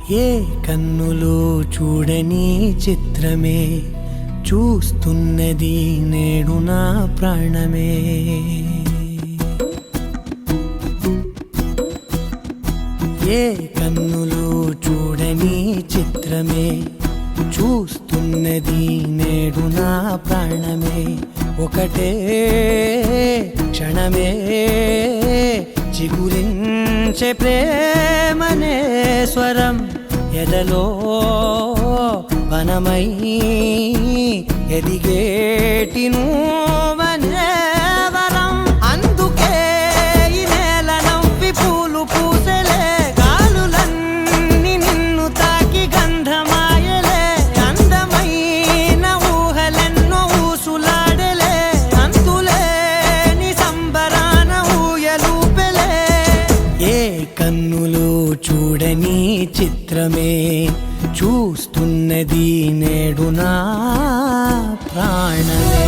ఏ కన్నులు చూడని చిత్రమే చూస్తున్నది నేడు నా ప్రాణమే. ఏ కన్నులు చూడని చిత్రమే చూస్తున్నది నేడు నా ప్రాణమే. ఒకటే క్షణమే చిగురించే ప్రేమనే స్వరం ఎదలో వనమై ఎదిగేటి నువ్వనే వరం. అందుకే ఈ నేల నవ్వి పూలు పూసెలే, గాలులన్నీ నిన్ను తాకి గంధమాయలే. అందమైన ఊహలెన్నో ఊసులాడలే, అంతులేని సంబరాన ఊయలూపెలే. ఏ కన్నులు చూడని చిత్రమే చూస్తున్నది నేడు నా ప్రాణమే.